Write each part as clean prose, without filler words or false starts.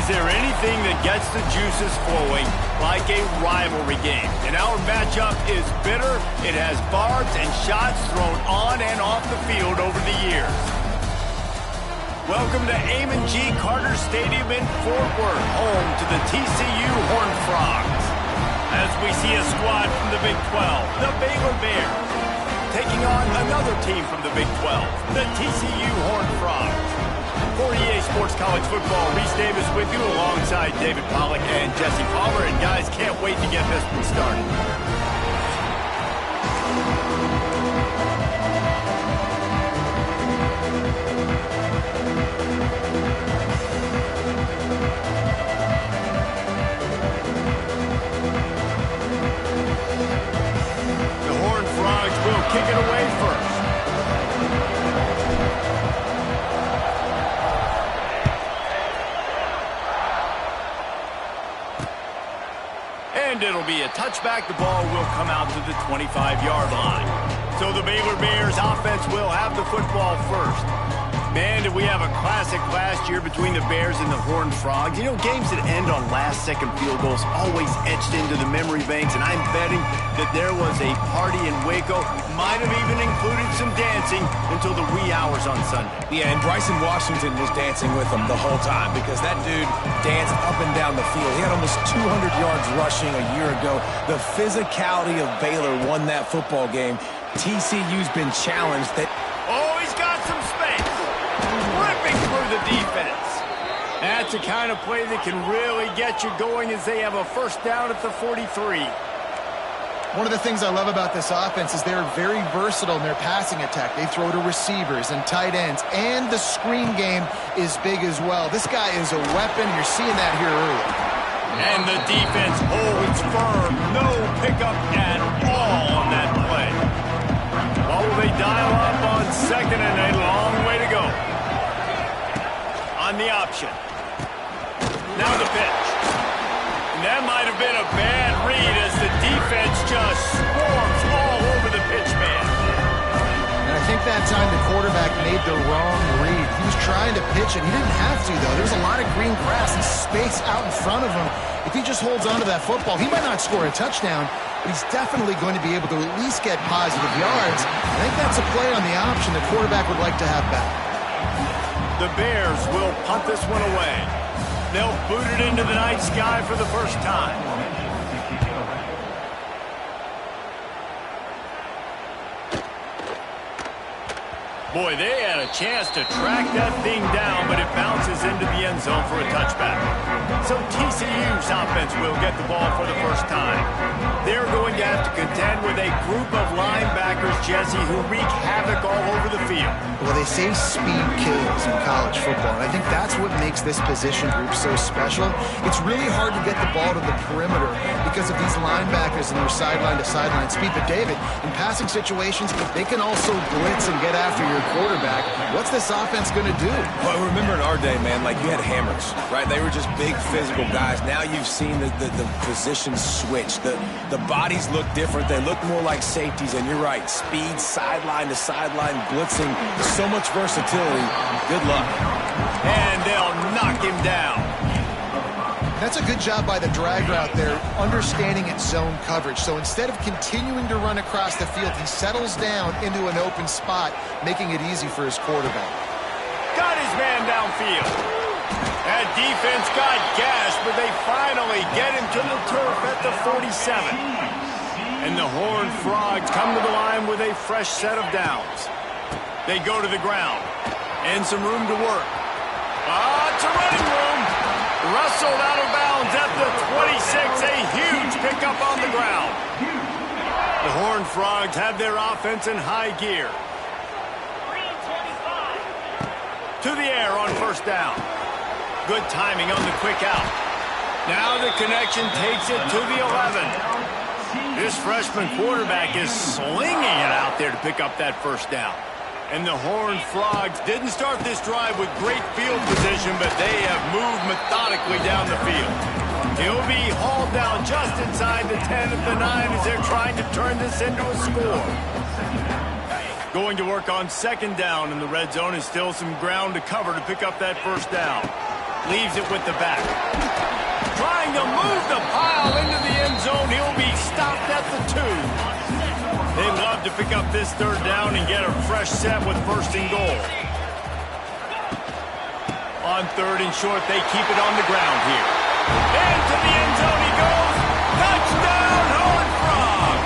Is there anything that gets the juices flowing like a rivalry game? And our matchup is bitter. It has barbs and shots thrown on and off the field over the years. Welcome to Amon G. Carter Stadium in Fort Worth, home to the TCU Horned Frogs. As we see a squad from the Big 12, the Baylor Bears, taking on another team from the Big 12, the TCU Horned Frogs. For EA Sports College Football, Reese Davis with you alongside David Pollack and Jesse Palmer. And guys, can't wait to get this one started. The Horned Frogs will kick it away first. And it'll be a touchback. The ball will come out to the 25-yard line. So the Baylor Bears offense will have the football first. Man, did we have a classic last year between the Bears and the Horned Frogs. You know, games that end on last-second field goals always etched into the memory banks, and I'm betting that there was a party in Waco. Might have even included some dancing until the wee hours on Sunday. Yeah, and Bryson Washington was dancing with them the whole time because that dude danced up and down the field. He had almost 200 yards rushing a year ago. The physicality of Baylor won that football game. TCU's been challenged that... Oh, he's got some space. Ripping through the defense. That's the kind of play that can really get you going as they have a first down at the 43. One of the things I love about this offense is they're very versatile in their passing attack. They throw to receivers and tight ends, and the screen game is big as well. This guy is a weapon. You're seeing that here early. And the defense holds firm. No pickup at all on that play. What will they dial up on second and a long way to go? On the option. Now the pitch. And that might have been a bad read as the defense just swarms all over the pitch man. And I think that time the quarterback made the wrong read. He was trying to pitch it. He didn't have to, though. There's a lot of green grass and space out in front of him. If he just holds on to that football, he might not score a touchdown, but he's definitely going to be able to at least get positive yards. I think that's a play on the option the quarterback would like to have back. The Bears will punt this one away. They'll boot it into the night sky for the first time. Boy, they had a chance to track that thing down, but it bounces into the end zone for a touchback. So TCU's offense will get the ball for the first time. They're going to have to contend with a group of linebackers, Jesse, who wreak havoc all over the field. Well, they say speed kills in college football, and I think that's what makes this position group so special. It's really hard to get the ball to the perimeter because of these linebackers and their sideline-to-sideline speed. But, David, in passing situations, they can also blitz and get after your quarterback. What's this offense going to do? Well, remember in our day, man, like you had hammers, right? They were just big physical guys. Now you've seen the positions switch. The bodies look different. They look more like safeties, and you're right. Speed, sideline to sideline, blitzing. So much versatility. Good luck. And they'll knock him down. That's a good job by the drag route there, understanding its zone coverage. So instead of continuing to run across the field, he settles down into an open spot, making it easy for his quarterback. Got his man downfield. That defense got gashed, but they finally get him to the turf at the 47. And the Horned Frogs come to the line with a fresh set of downs. They go to the ground. And some room to work. It's a running room. Rustled out of bounds at the 26. A huge pickup on the ground. The Horned Frogs have their offense in high gear. To the air on first down. Good timing on the quick out. Now the connection takes it to the 11. This freshman quarterback is slinging it out there to pick up that first down. And the Horned Frogs didn't start this drive with great field position, but they have moved methodically down the field. He'll be hauled down just inside the 10 at the 9 as they're trying to turn this into a score. Going to work on second down in the red zone, and still some ground to cover to pick up that first down. Leaves it with the back. Trying to move the pile into the end zone. He'll be stopped at the 2. They'd love to pick up this third down and get a fresh set with first and goal. On third and short, they keep it on the ground here. Into the end zone he goes. Touchdown, Horned Frog!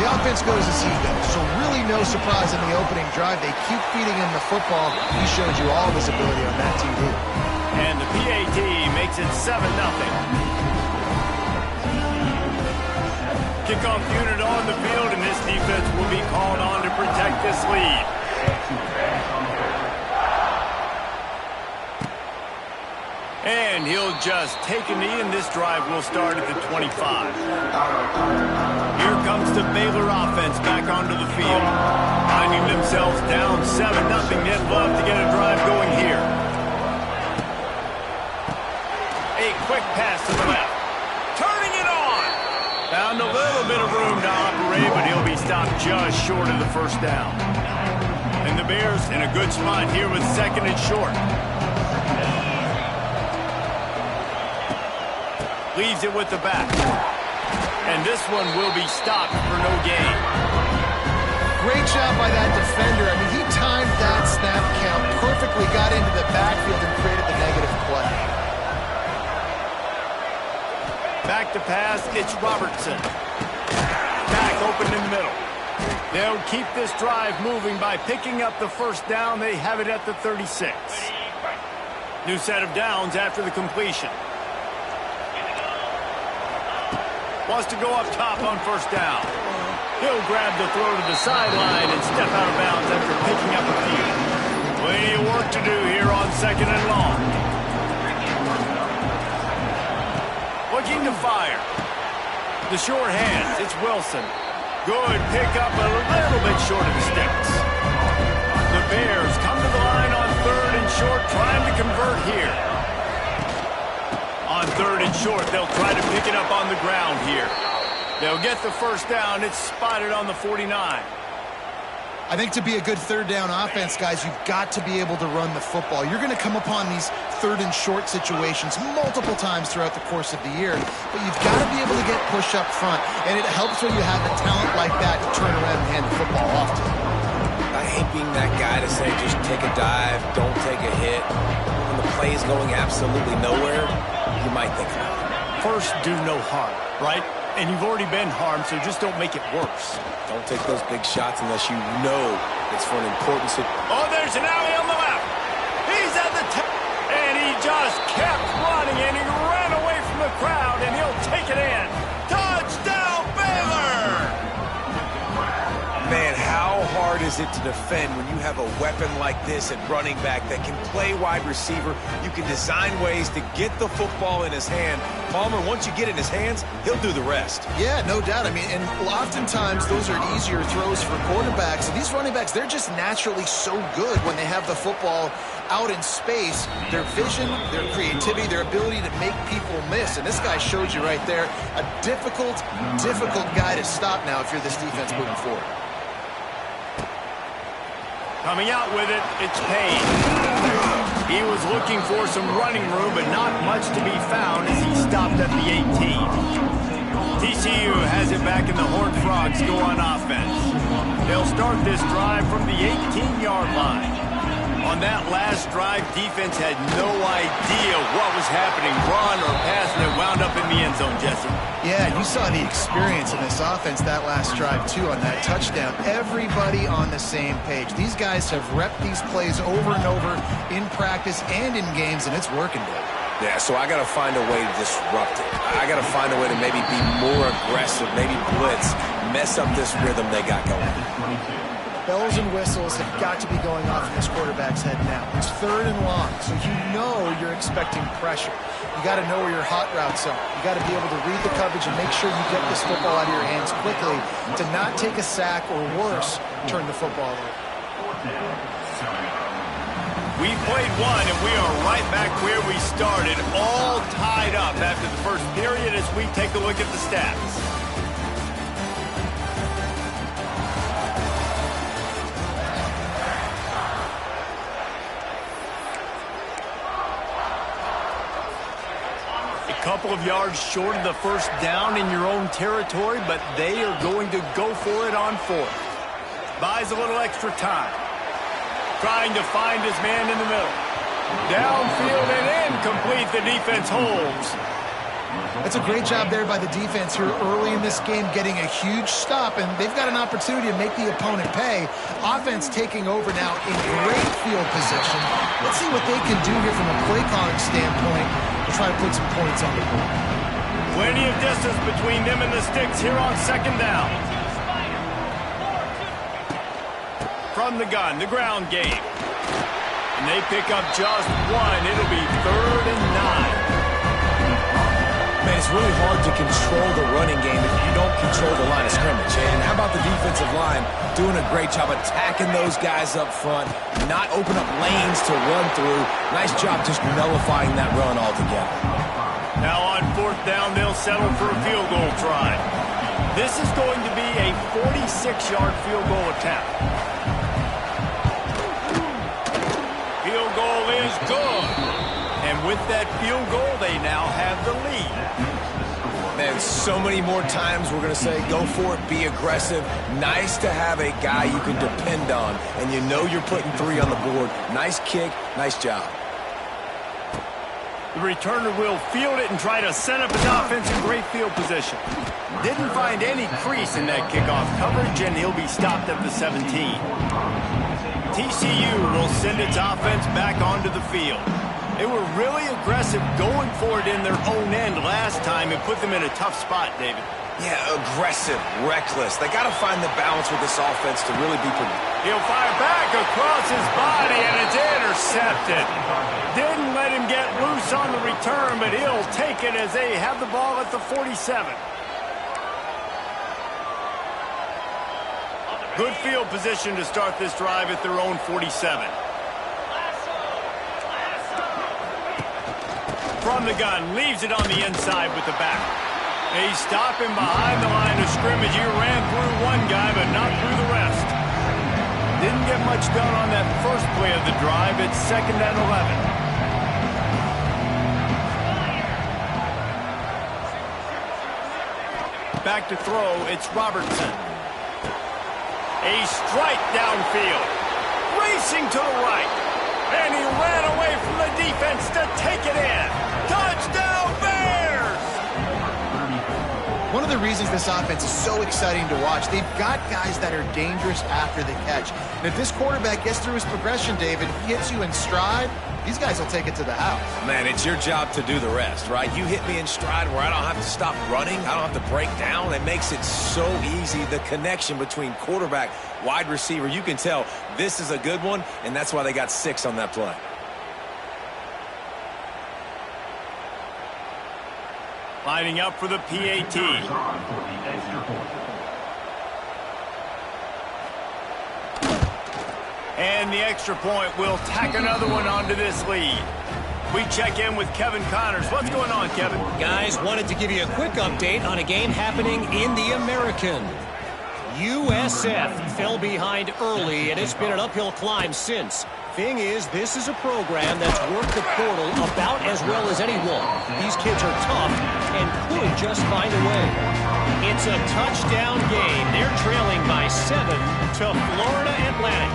The offense goes as he goes, so really no surprise in the opening drive. They keep feeding him the football. He showed you all of his ability on that TV. And the PAT makes it 7-0. Kickoff unit on the field, and this defense will be called on to protect this lead. And he'll just take a knee, and this drive will start at the 25. Here comes the Baylor offense back onto the field. Finding themselves down 7-0. They'd love to get a drive going here. A quick pass to the left. Turning it on. Found a little bit of room to operate, but he'll be stopped just short of the first down. And the Bears in a good spot here with second and short. Leaves it with the back. And this one will be stopped for no gain. Great job by that defender. I mean, he timed that snap count perfectly, got into the backfield and created the negative play. Back to pass, it's Robertson. Back open in the middle. They'll keep this drive moving by picking up the first down. They have it at the 36. New set of downs after the completion. Wants to go up top on first down. He'll grab the throw to the sideline and step out of bounds after picking up a few. Plenty of work to do here on second and long. Looking to fire. The short hands, it's Wilson. Good pick up, a little bit short of the sticks. The Bears come to the line on third and short, trying to convert here. On third and short, they'll try to pick it up on the ground here. They'll get the first down. It's spotted on the 49. I think to be a good third down offense, guys, you've got to be able to run the football. You're going to come upon these third and short situations multiple times throughout the course of the year, but you've got to be able to get push up front, and it helps when you have a talent like that to turn around and hand the football off to. I hate being that guy to say just take a dive, don't take a hit. When the play is going absolutely nowhere, you might think about it. First, do no harm, right? And you've already been harmed, so just don't make it worse. Don't take those big shots unless you know it's for an important situation. Oh, there's an alley on the left. He's at the top. And he just kept running, and he ran away from the crowd, and he'll take it in. Touchdown, Baylor! Man, how hard is it to defend when you have a weapon like this at running back that can play wide receiver? You can design ways to get the football in his hand. Palmer, once you get it in his hands, he'll do the rest. Yeah, no doubt. I mean, and oftentimes those are easier throws for quarterbacks. And these running backs, they're just naturally so good when they have the football out in space. Their vision, their creativity, their ability to make people miss. And this guy showed you right there, a difficult guy to stop now if you're this defense moving forward. Coming out with it, it's Payne. He was looking for some running room, but not much to be found as he stopped at the 18. TCU has it back, and the Horned Frogs go on offense. They'll start this drive from the 18-yard line. On that last drive, defense had no idea what was happening, run or pass, and it wound up in the end zone, Jesse. Yeah, you saw the experience in this offense that last drive, too, on that touchdown. Everybody on the same page. These guys have repped these plays over and over in practice and in games, and it's working, dude. Yeah, so I got to find a way to disrupt it. I got to find a way to maybe be more aggressive, maybe blitz, mess up this rhythm they got going. Bells and whistles have got to be going off in this quarterback's head now. It's third and long, so you know you're expecting pressure. You got to know where your hot routes are. You got to be able to read the coverage and make sure you get this football out of your hands quickly to not take a sack or worse, turn the football over. We played one, and we are right back where we started, all tied up after the first period as we take a look at the stats. couple of yards short of the first down in your own territory, but they are going to go for it on fourth. Buys a little extra time. Trying to find his man in the middle. Downfield and incomplete. The defense holds. That's a great job there by the defense here early in this game, getting a huge stop, and they've got an opportunity to make the opponent pay. Offense taking over now in great field position. Let's see what they can do here from a play calling standpoint to try to put some points on the board. Plenty of distance between them and the sticks here on second down. From the gun, the ground game. And they pick up just one. It'll be 3rd and 9. Man, it's really hard to control the running game if you don't control the line of scrimmage. And how about the defensive line doing a great job attacking those guys up front, not open up lanes to run through. Nice job just nullifying that run altogether. Now on 4th down, they'll settle for a field goal try. This is going to be a 46-yard field goal attempt. Field goal is good. And with that field goal, they now have the lead. Man, so many more times we're going to say, go for it, be aggressive. Nice to have a guy you can depend on, and you know you're putting 3 on the board. Nice kick, nice job. The returner will field it and try to set up his offense in great field position. Didn't find any crease in that kickoff coverage, and he'll be stopped at the 17. TCU will send its offense back onto the field. They were really aggressive going for it in their own end last time and put them in a tough spot, David. Yeah, aggressive, reckless. They got to find the balance with this offense to really be productive. He'll fire back across his body, and it's intercepted. Didn't let him get loose on the return, but he'll take it as they have the ball at the 47. Good field position to start this drive at their own 47. From the gun, leaves it on the inside with the back. They stop him behind the line of scrimmage. He ran through one guy, but not through the rest. Didn't get much done on that first play of the drive. It's 2nd and 11. Back to throw, it's Robertson. A strike downfield. Racing to the right. And he ran away from the defense to take it in. Touchdown, Bears! One of the reasons this offense is so exciting to watch, they've got guys that are dangerous after the catch. And if this quarterback gets through his progression, David, hits you in stride, these guys will take it to the house. Man, it's your job to do the rest, right? You hit me in stride where I don't have to stop running. I don't have to break down. It makes it so easy. The connection between quarterback, wide receiver, you can tell this is a good one, and that's why they got 6 on that play. Lining up for the PAT. And the extra point will tack another one onto this lead. We check in with Kevin Connors. What's going on, Kevin? Guys, wanted to give you a quick update on a game happening in the American. USF fell behind early, and it's been an uphill climb since. Thing is, this is a program that's worked the portal about as well as anyone. These kids are tough and could just find a way. It's a touchdown game. They're trailing by 7 to Florida Atlantic.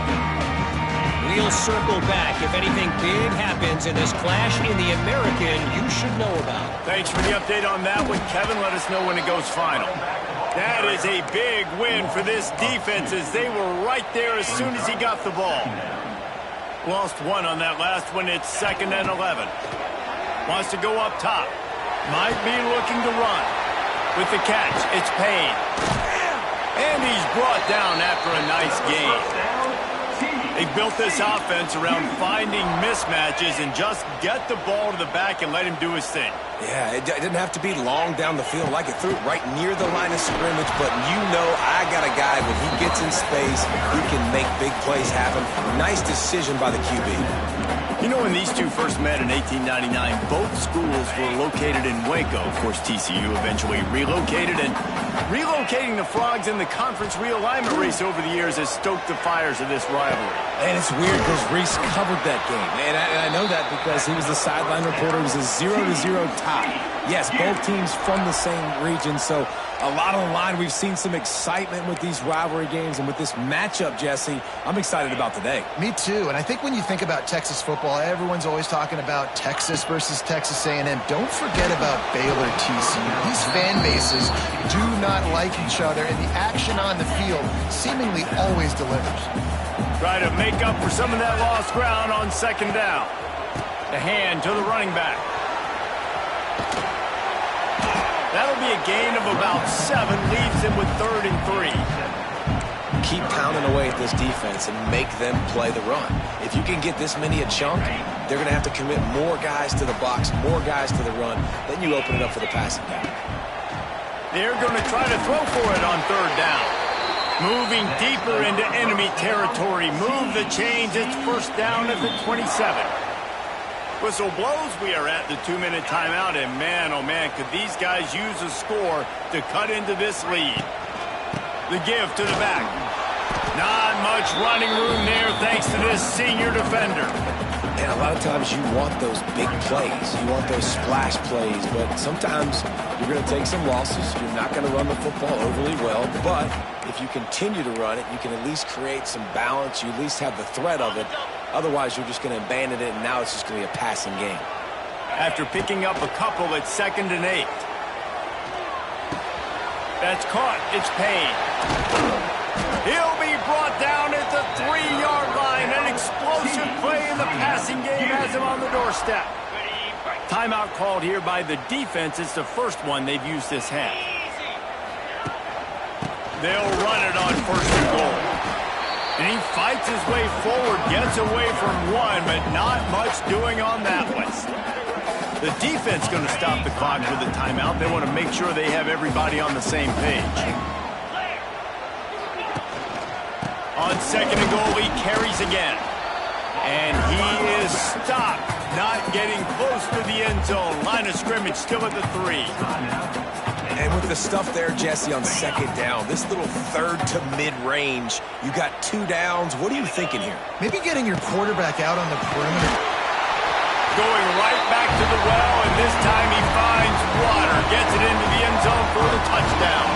We'll circle back. If anything big happens in this clash in the American, you should know about it. Thanks for the update on that one, Kevin. Let us know when it goes final. That is a big win for this defense as they were right there as soon as he got the ball. Lost one on that last one. It's 2nd and 11. Wants to go up top. Might be looking to run. With the catch, it's Payne. And he's brought down after a nice gain. They built this offense around finding mismatches and just get the ball to the back and let him do his thing. Yeah, it didn't have to be long down the field. Like it threw it right near the line of scrimmage, but you know I got a guy when he gets in space, he can make big plays happen. Nice decision by the QB. You know, when these two first met in 1899, both schools were located in Waco. Of course, TCU eventually relocated, and relocating the Frogs in the conference realignment race over the years has stoked the fires of this rivalry. And it's weird because Reese covered that game. And I know that because he was the sideline reporter. It was a 0-0 tie. Yes, both teams from the same region, so a lot on the line. We've seen some excitement with these rivalry games, and with this matchup, Jesse, I'm excited about today. Me too, and I think when you think about Texas football, everyone's always talking about Texas versus Texas A&M. Don't forget about Baylor TCU. These fan bases do not like each other, and the action on the field seemingly always delivers. Try to make up for some of that lost ground on second down. The hand to the running back. That'll be a gain of about 7, leaves him with 3rd and 3. Keep pounding away at this defense and make them play the run. If you can get this many a chunk, they're going to have to commit more guys to the box, more guys to the run. Then you open it up for the passing game. They're going to try to throw for it on 3rd down. Moving deeper into enemy territory. Move the chains. It's 1st down at the 27. Whistle blows. We are at the 2-minute timeout, and man, oh man, could these guys use a score to cut into this lead. The give to the back. Not much running room there thanks to this senior defender. And a lot of times you want those big plays. You want those splash plays, but sometimes you're going to take some losses. You're not going to run the football overly well, but if you continue to run it, you can at least create some balance. You at least have the threat of it. Otherwise, you're just going to abandon it, and now it's just going to be a passing game. After picking up a couple at 2nd and 8. That's caught. It's Payne. He'll be brought down at the 3-yard line. An explosive play in the passing game has him on the doorstep. Timeout called here by the defense. It's the first one they've used this half. They'll run it on 1st and goal. And he fights his way forward, gets away from one, but not much doing on that one. The defense going to stop the clock with a timeout. They want to make sure they have everybody on the same page. On 2nd and goal, he carries again. And he is stopped, not getting close to the end zone. Line of scrimmage still at the 3. And with the stuff there, Jesse, on 2nd down, this little 3rd to mid-range, you got 2 downs. What are you thinking here? Maybe getting your quarterback out on the perimeter. Going right back to the well, and this time he finds water. Gets it into the end zone for the touchdown.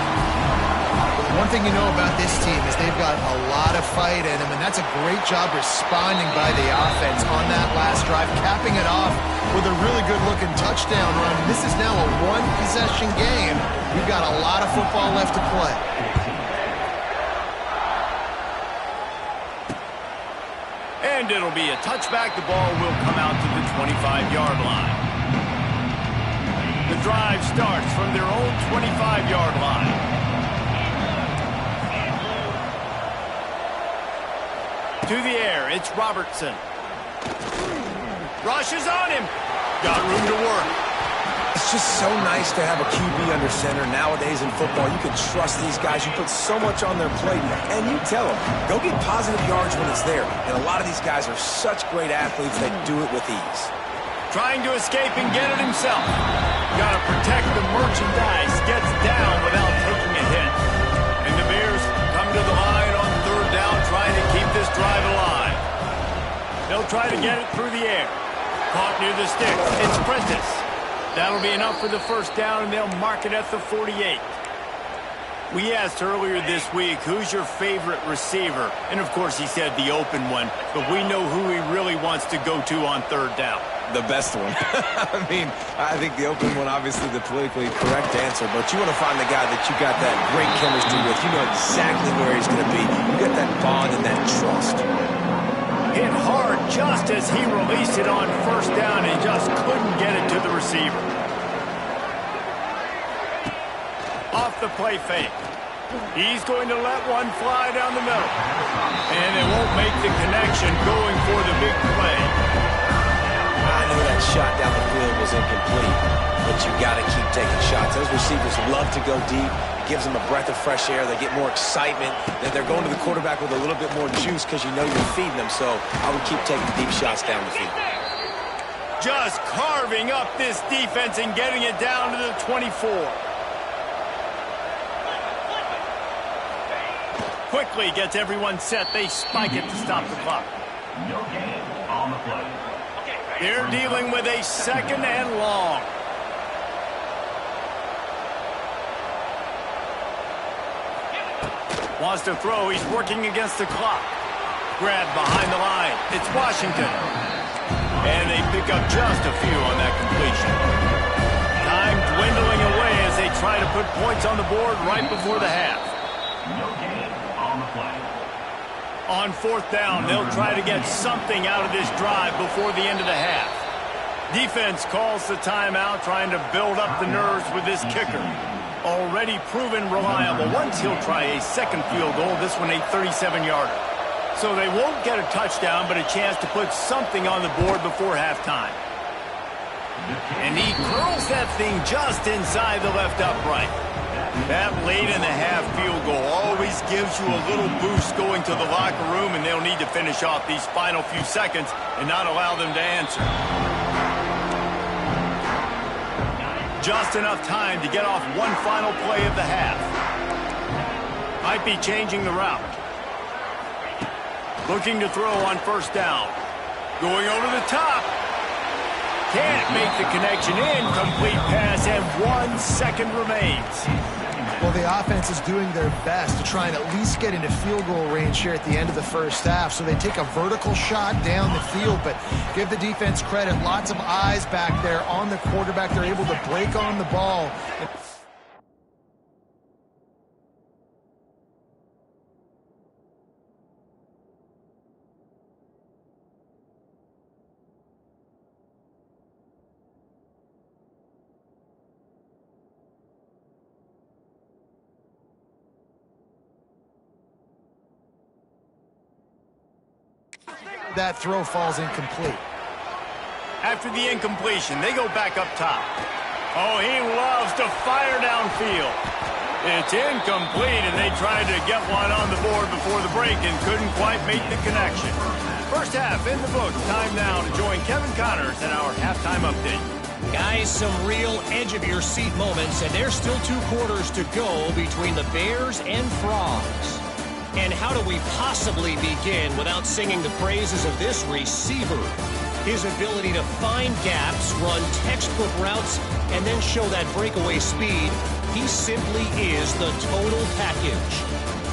One thing you know about this team is they've got a lot of fight in them, and that's a great job responding by the offense on that last drive, capping it off with a really good-looking touchdown run. This is now a 1-possession game. We've got a lot of football left to play. And it'll be a touchback. The ball will come out to the 25-yard line. The drive starts from their own 25-yard line. To the air, it's Robertson. Rushes on him. Got room to work. It's just so nice to have a QB under center. Nowadays in football, you can trust these guys. You put so much on their plate, and you tell them, go get positive yards when it's there. And a lot of these guys are such great athletes, they do it with ease. Trying to escape and get it himself. Got to protect the merchandise. Gets down without taking a hit. And the Bears come to the line on 3rd down, trying to keep this drive alive. They'll try to get it through the air. Caught near the sticks. It's Prentice. That'll be enough for the 1st down, and they'll mark it at the 48. We asked earlier this week, who's your favorite receiver? And, of course, he said the open one, but we know who he really wants to go to on 3rd down. The best one. I mean, I think the open one, obviously the politically correct answer, but you want to find the guy that you got that great chemistry with. You know exactly where he's going to be. You got that bond and that trust. Hit hard just as he released it on 1st down and just couldn't get it to the receiver. Off the play fake. He's going to let one fly down the middle. And it won't make the connection going for the big play. I knew that shot down the field was incomplete, but you got to keep taking shots. Those receivers love to go deep. It gives them a breath of fresh air. They get more excitement. They're going to the quarterback with a little bit more juice because you know you're feeding them. So I would keep taking deep shots down the field. Just carving up this defense and getting it down to the 24. Quickly gets everyone set. They spike it to stop the clock. No gain on the play. They're dealing with a 2nd and long. Wants to throw. He's working against the clock. Grab behind the line. It's Washington. And they pick up just a few on that completion. Time dwindling away as they try to put points on the board right before the half. No gain on the play. On fourth down, they'll try to get something out of this drive before the end of the half. Defense calls the timeout, trying to build up the nerves with this kicker. Already proven reliable. Once he'll try a second field goal, this one a 37-yarder. So they won't get a touchdown, but a chance to put something on the board before halftime. And he curls that thing just inside the left upright. That late in the half field goal always gives you a little boost going to the locker room, and they'll need to finish off these final few seconds and not allow them to answer. Just enough time to get off one final play of the half. Might be changing the route. Looking to throw on first down. Going over the top. Can't make the connection. Incomplete pass, and 1 second remains. Well, the offense is doing their best to try and at least get into field goal range here at the end of the first half. So they take a vertical shot down the field, but give the defense credit. Lots of eyes back there on the quarterback. They're able to break on the ball. That throw falls incomplete. After the incompletion, they go back up top. Oh, he loves to fire downfield. It's incomplete, and they tried to get one on the board before the break and couldn't quite make the connection. First half in the books. Time now to join Kevin Connors in our halftime update. Guys, some real edge-of-your-seat moments, and there's still 2 quarters to go between the Bears and Frogs. And how do we possibly begin without singing the praises of this receiver? His ability to find gaps, run textbook routes, and then show that breakaway speed. He simply is the total package.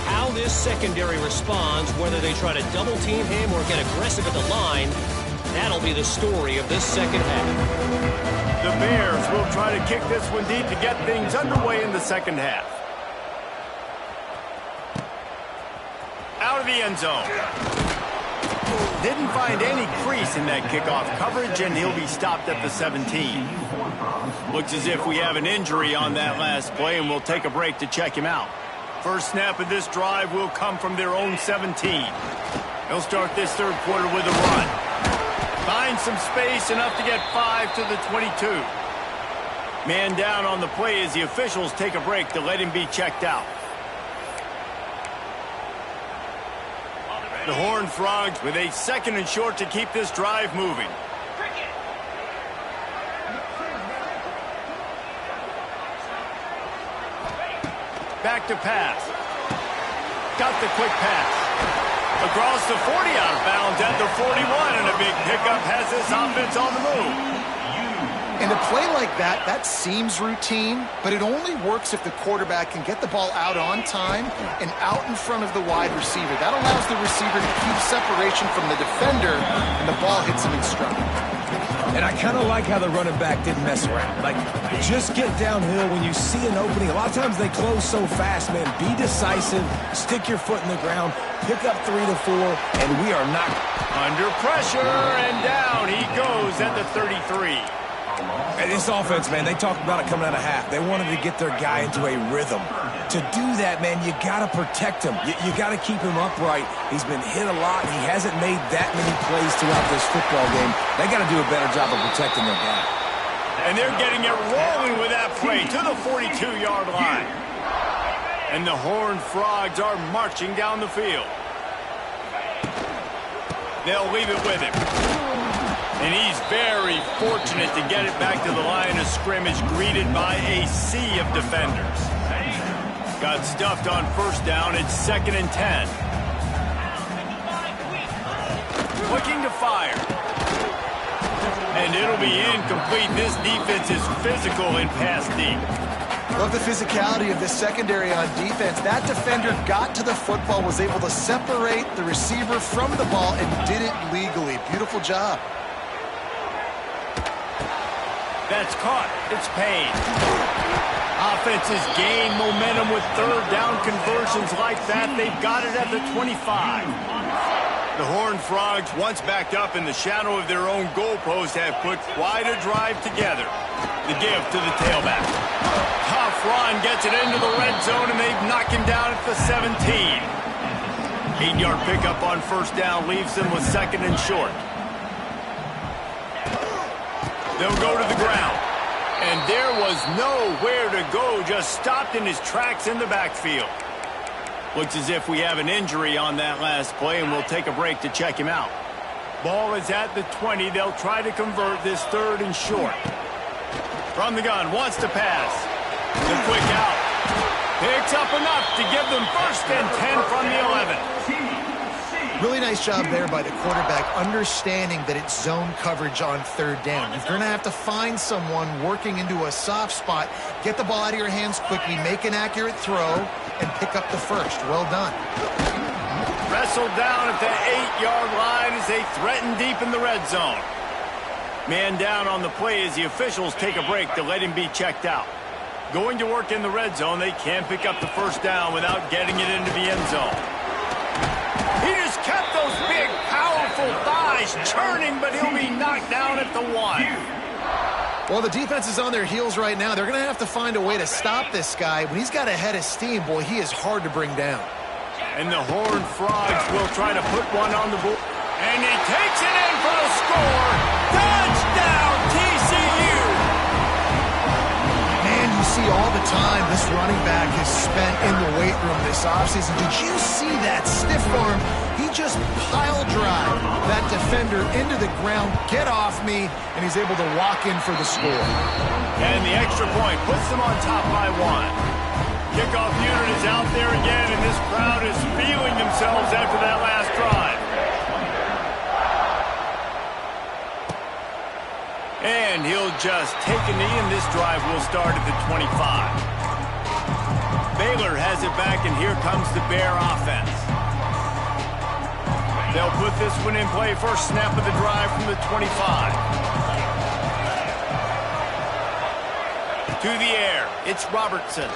How this secondary responds, whether they try to double-team him or get aggressive at the line, that'll be the story of this second half. The Bears will try to kick this one deep to get things underway in the second half. Out of the end zone. Didn't find any crease in that kickoff coverage, and he'll be stopped at the 17. Looks as if we have an injury on that last play, and we'll take a break to check him out. First snap of this drive will come from their own 17. They'll start this third quarter with a run. Find some space, enough to get 5 to the 22. Man down on the play as the officials take a break to let him be checked out. The Horned Frogs with a 2nd and short to keep this drive moving. Back to pass. Got the quick pass. Across the 40, out of bounds at the 41, and a big pickup has this offense on the move. And a play like that, that seems routine, but it only works if the quarterback can get the ball out on time and out in front of the wide receiver. That allows the receiver to keep separation from the defender, and the ball hits him in stride. And I kind of like how the running back didn't mess around. Like, just get downhill when you see an opening. A lot of times they close so fast, man. Be decisive, stick your foot in the ground, pick up 3 to 4, and we are not under pressure, and down he goes at the 33. And this offense, man, they talked about it coming out of half. They wanted to get their guy into a rhythm. To do that, man, you got to protect him. You got to keep him upright. He's been hit a lot. He hasn't made that many plays throughout this football game. They got to do a better job of protecting their guy. And they're getting it rolling with that play to the 42-yard line. And the Horned Frogs are marching down the field. They'll leave it with him. And he's very fortunate to get it back to the line of scrimmage, greeted by a sea of defenders. Got stuffed on first down. It's 2nd and 10. Looking to fire. And it'll be incomplete. This defense is physical and pass deep. Love the physicality of this secondary on defense. That defender got to the football, was able to separate the receiver from the ball, and did it legally. Beautiful job. That's caught. It's Payne. Offenses gain momentum with third down conversions like that. They've got it at the 25. The Horned Frogs, once backed up in the shadow of their own goalpost, have put quite a drive together. The give to the tailback. Tough run gets it into the red zone, and they've knocked him down at the 17. 8-yard pickup on first down leaves them with second and short. They'll go to the ground. And there was nowhere to go, just stopped in his tracks in the backfield. Looks as if we have an injury on that last play, and we'll take a break to check him out. Ball is at the 20. They'll try to convert this third and short. From the gun, wants to pass. The quick out. Picks up enough to give them first and 10 from the 11. Really nice job there by the quarterback, understanding that it's zone coverage on third down. You're going to have to find someone working into a soft spot, get the ball out of your hands quickly, make an accurate throw, and pick up the first. Well done. Wrestled down at the 8-yard line as they threaten deep in the red zone. Man down on the play as the officials take a break to let him be checked out. Going to work in the red zone, they can't pick up the first down without getting it into the end zone. He just kept those big, powerful thighs churning, but he'll be knocked down at the 1. Well, the defense is on their heels right now. They're going to have to find a way to stop this guy. When he's got a head of steam, boy, he is hard to bring down. And the Horned Frogs will try to put one on the board. And he takes it in for the score. Touchdown, TCU! Man, you see all the time this running back has spent in the weight room this offseason. Did you see that stiff arm? He just pile drive that defender into the ground, get off me, and he's able to walk in for the score. And the extra point puts them on top by 1. Kickoff unit is out there again, and this crowd is feeling themselves after that last drive. And he'll just take a knee, and this drive will start at the 25. Baylor has it back, and here comes the Bear offense. They'll put this one in play. First snap of the drive from the 25. To the air, it's Robertson.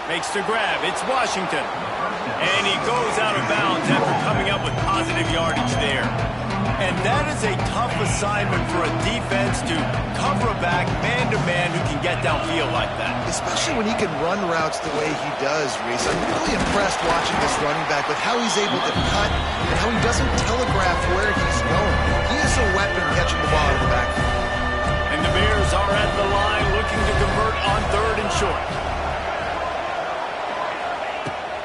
Makes the grab, it's Washington. And he goes out of bounds after coming up with positive yardage there. And that is a tough assignment for a defense to cover a back man-to-man who can get downfield like that. Especially when he can run routes the way he does, Reese. I'm really impressed watching this running back with how he's able to cut and how he doesn't telegraph where he's going. He is a weapon catching the ball out of the backfield. And the Bears are at the line looking to convert on third and short.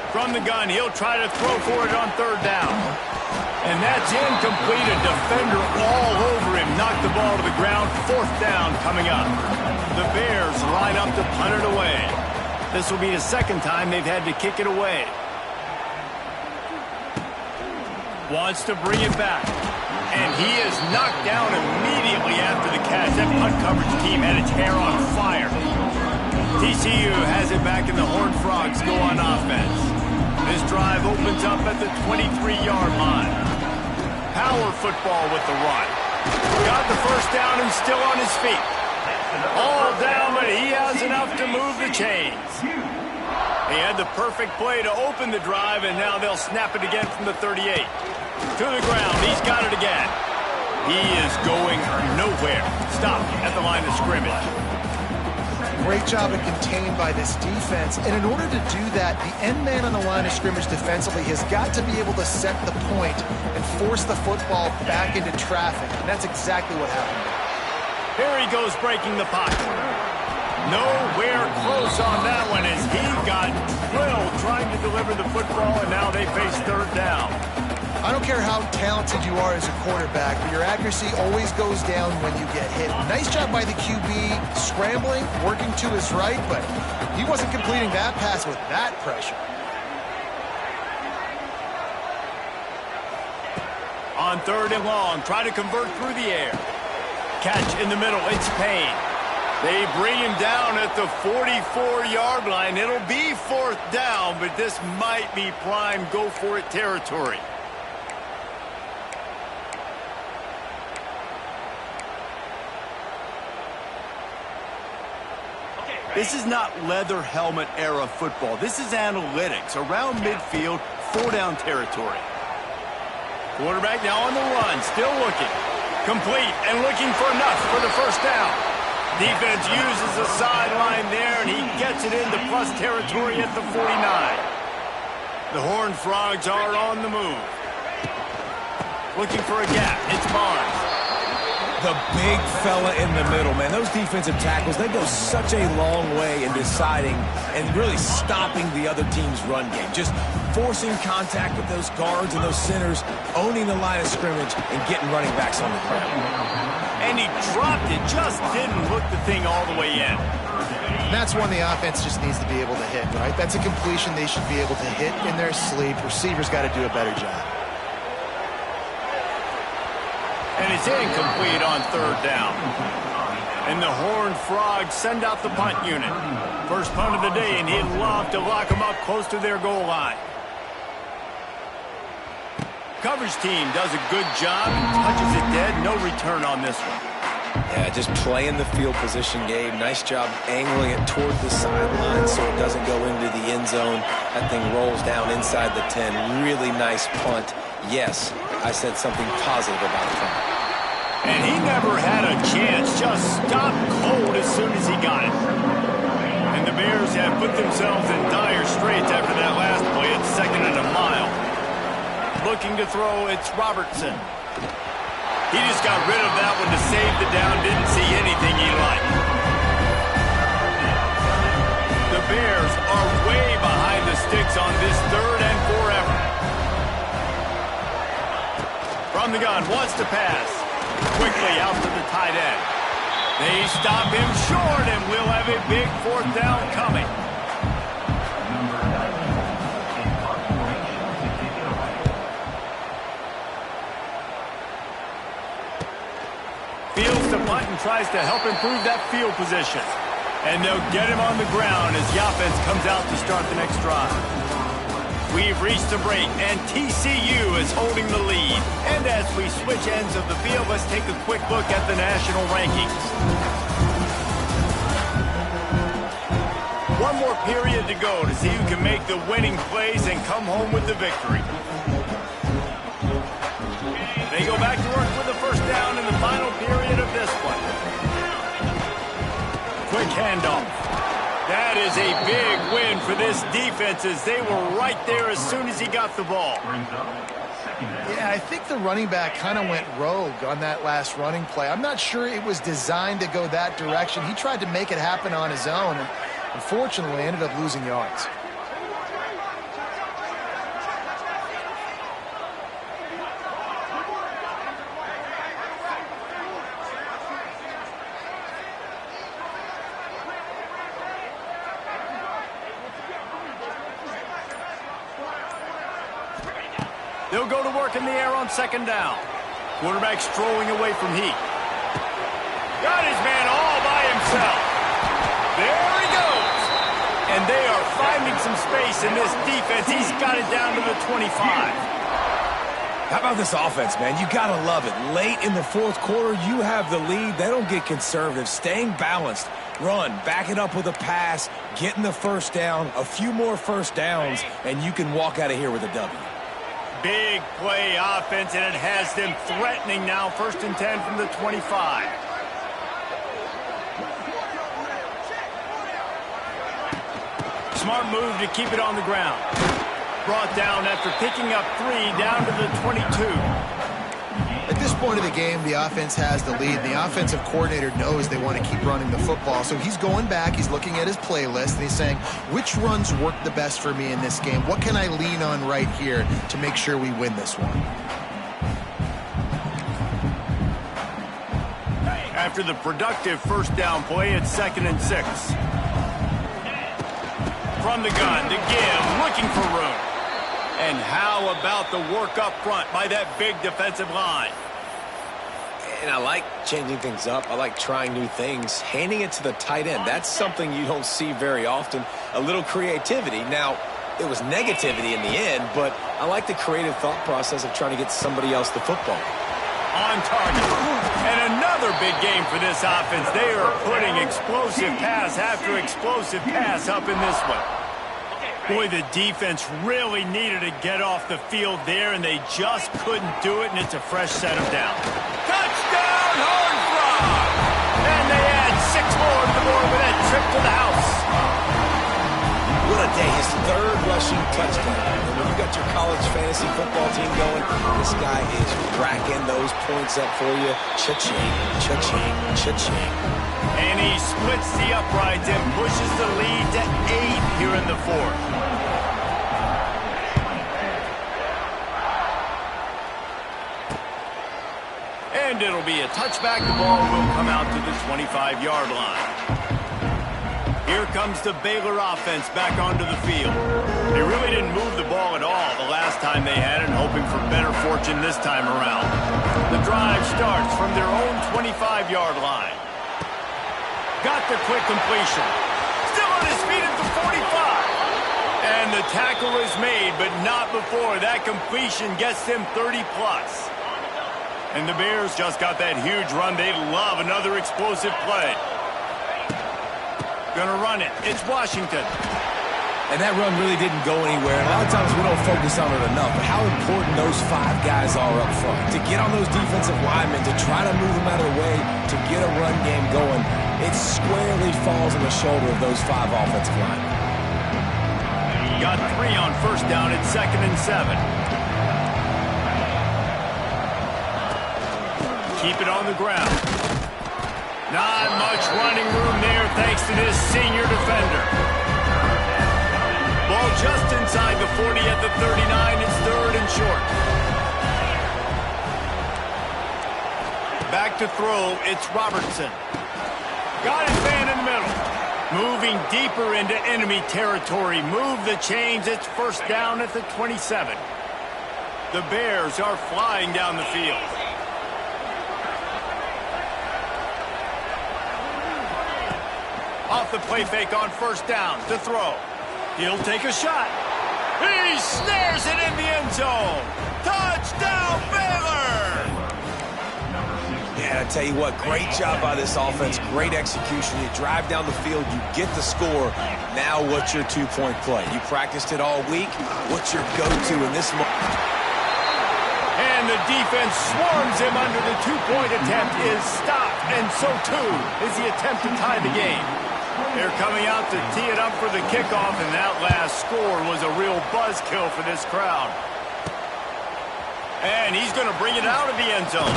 From the gun, he'll try to throw for it on third down. And that's incomplete. A defender all over him. Knocked the ball to the ground. Fourth down coming up. The Bears line up to punt it away. This will be the second time they've had to kick it away. Wants to bring it back. And he is knocked down immediately after the catch. That punt coverage team had its hair on fire. TCU has it back, and the Horned Frogs go on offense. This drive opens up at the 23-yard line. Power football with the run. Got the first down and still on his feet. All down, but he has enough to move the chains. He had the perfect play to open the drive, and now they'll snap it again from the 38. To the ground, he's got it again. He is going nowhere. Stop at the line of scrimmage. Great job of contained by this defense. And in order to do that, the end man on the line of scrimmage defensively has got to be able to set the point and force the football back into traffic. And that's exactly what happened. Here he goes breaking the pocket. Nowhere close on that one as he got drilled trying to deliver the football, and now they face third down. I don't care how talented you are as a quarterback, but your accuracy always goes down when you get hit. Nice job by the QB scrambling, working to his right, but he wasn't completing that pass with that pressure. On third and long, try to convert through the air. Catch in the middle, it's Payne. They bring him down at the 44-yard line. It'll be 4th down, but this might be prime go-for-it territory. This is not leather helmet era football. This is analytics. Around midfield, 4-down territory. Quarterback now on the run, still looking. Complete and looking for enough for the 1st down. Defense uses the sideline there, and he gets it into plus territory at the 49. The Horned Frogs are on the move. Looking for a gap. It's Barnes. The big fella in the middle, man. Those defensive tackles, they go such a long way in deciding and really stopping the other team's run game. Just forcing contact with those guards and those centers, owning the line of scrimmage, and getting running backs on the ground. And he dropped it, just didn't hook the thing all the way in. That's one the offense just needs to be able to hit, right? That's a completion they should be able to hit in their sleep. Receivers got to do a better job. And it's incomplete on 3rd down. And the Horned Frogs send out the punt unit. First punt of the day, and he'd love to lock them up close to their goal line. Coverage team does a good job and touches it dead. No return on this one. Yeah, just playing the field position game. Nice job angling it toward the sideline so it doesn't go into the end zone. That thing rolls down inside the 10. Really nice punt. Yes, I said something positive about the punt. And he never had a chance. Just stopped cold as soon as he got it. And the Bears have put themselves in dire straits after that last play. It's 2nd and a mile. Looking to throw, it's Robertson. He just got rid of that one to save the down. Didn't see anything he liked. The Bears are way behind the sticks on this 3rd and forever. From the gun, wants to pass. Quickly out to the tight end. They stop him short, and we'll have a big 4th down coming. Fields the punt and tries to help improve that field position. And they'll get him on the ground as the offense comes out to start the next drive. We've reached the break, and TCU is holding the lead. And as we switch ends of the field, let's take a quick look at the national rankings. One more period to go to see who can make the winning plays and come home with the victory. They go back to work with the 1st down in the final period of this one. Quick handoff. That is a big win for this defense as they were right there as soon as he got the ball. Yeah, I think the running back kind of went rogue on that last running play. I'm not sure it was designed to go that direction. He tried to make it happen on his own and unfortunately ended up losing yards. They'll go to work in the air on 2nd down. Quarterback strolling away from Heat. Got his man all by himself. There he goes. And they are finding some space in this defense. He's got it down to the 25. How about this offense, man? You got to love it. Late in the 4th quarter, you have the lead. They don't get conservative. Staying balanced. Run, back it up with a pass, getting the 1st down, a few more 1st downs, and you can walk out of here with a W. Big play offense, and it has them threatening now. 1st and 10 from the 25. Smart move to keep it on the ground. Brought down after picking up 3 down to the 22. At this point of the game, the offense has the lead. The offensive coordinator knows they want to keep running the football. So he's going back, he's looking at his playlist, and he's saying, which runs work the best for me in this game? What can I lean on right here to make sure we win this one? After the productive 1st down play, it's 2nd and 6. From the gun to give, looking for room. And how about the work up front by that big defensive line? And I like changing things up. I like trying new things. Handing it to the tight end, that's something you don't see very often. A little creativity. Now, it was negativity in the end, but I like the creative thought process of trying to get somebody else the football. On target. And another big game for this offense. They are putting explosive pass after explosive pass up in this one. Boy, the defense really needed to get off the field there, and they just couldn't do it, and it's a fresh set of down. Touchdown, Horned Frog! And they add 6 more to the board with that trip to the house. What a day. His 3rd rushing touchdown. And when you got your college fantasy football team going, this guy is racking those points up for you. Cha-ching, cha-ching, cha-ching. And he splits the uprights and pushes the lead to 8 here in the 4th. And it'll be a touchback. The ball will come out to the 25-yard line. Here comes the Baylor offense back onto the field. They really didn't move the ball at all the last time they had it, hoping for better fortune this time around. The drive starts from their own 25-yard line. Got the quick completion. Still on his feet at the 45. And the tackle is made, but not before that completion gets them 30-plus. And the Bears just got that huge run. They love another explosive play. Gonna run it. It's Washington. And that run really didn't go anywhere. And a lot of times we don't focus on it enough, but how important those 5 guys are up front. To get on those defensive linemen, to try to move them out of the way, to get a run game going, it squarely falls on the shoulder of those 5 offensive linemen. Got 3 on first down. It's 2nd and 7. Keep it on the ground. Not much running room there thanks to this senior defender. Ball just inside the 40 at the 39. It's 3rd and short. Back to throw. It's Robertson. Got his man in the middle. Moving deeper into enemy territory. Move the chains. It's 1st down at the 27. The Bears are flying down the field. Off the play fake on 1st down to throw. He'll take a shot. He snares it in the end zone. Touchdown, Baylor! Yeah, I tell you what, great job by this offense. Great execution. You drive down the field, you get the score. Now what's your 2-point play? You practiced it all week. What's your go-to in this moment? And the defense swarms him under the 2-point attempt is stopped. And so, too, is the attempt to tie the game. They're coming out to tee it up for the kickoff, and that last score was a real buzzkill for this crowd. And he's going to bring it out of the end zone.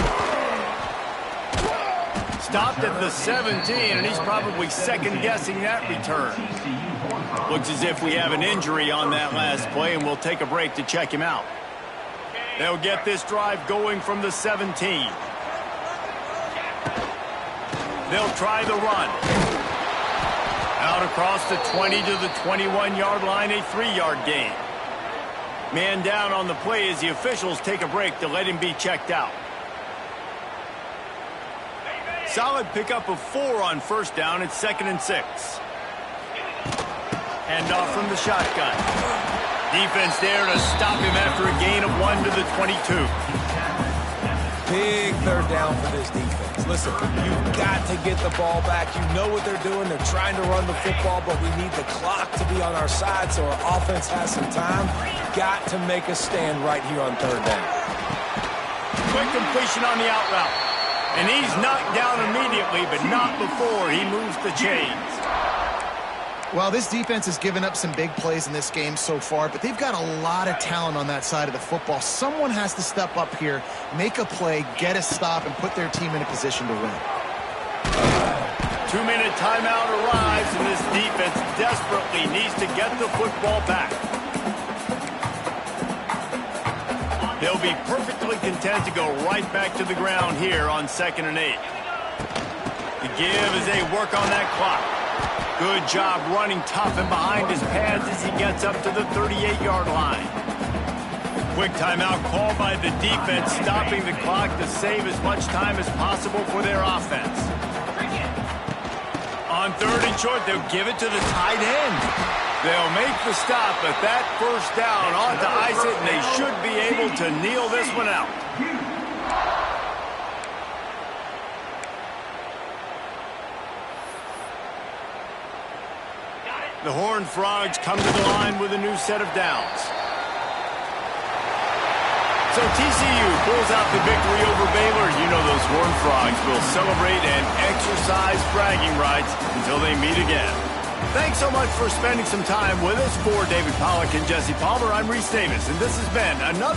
Stopped at the 17, and he's probably second-guessing that return. Looks as if we have an injury on that last play, and we'll take a break to check him out. They'll get this drive going from the 17. They'll try the run. Out across the 20 to the 21-yard line, a 3-yard gain. Man down on the play as the officials take a break to let him be checked out. Solid pickup of 4 on 1st down. It's 2nd and 6. Hand off from the shotgun. Defense there to stop him after a gain of 1 to the 22. Big 3rd down for this defense. Listen, you've got to get the ball back. You know what they're doing. They're trying to run the football, but we need the clock to be on our side so our offense has some time. Got to make a stand right here on 3rd down. Quick completion on the out route. And he's knocked down immediately, but not before he moves the chains. Well, this defense has given up some big plays in this game so far, but they've got a lot of talent on that side of the football. Someone has to step up here, make a play, get a stop, and put their team in a position to win. 2-minute timeout arrives, and this defense desperately needs to get the football back. They'll be perfectly content to go right back to the ground here on 2nd and 8. The give as they work on that clock. Good job running tough and behind his pads as he gets up to the 38-yard line. Quick timeout called by the defense, stopping the clock to save as much time as possible for their offense. On 3rd and short, they'll give it to the tight end. They'll make the stop, but that first down ought to ice it, and they should be able to kneel this one out. The Horned Frogs come to the line with a new set of downs. So TCU pulls out the victory over Baylor. You know those Horned Frogs will celebrate and exercise bragging rights until they meet again. Thanks so much for spending some time with us. For David Pollack and Jesse Palmer, I'm Reese Davis, and this has been another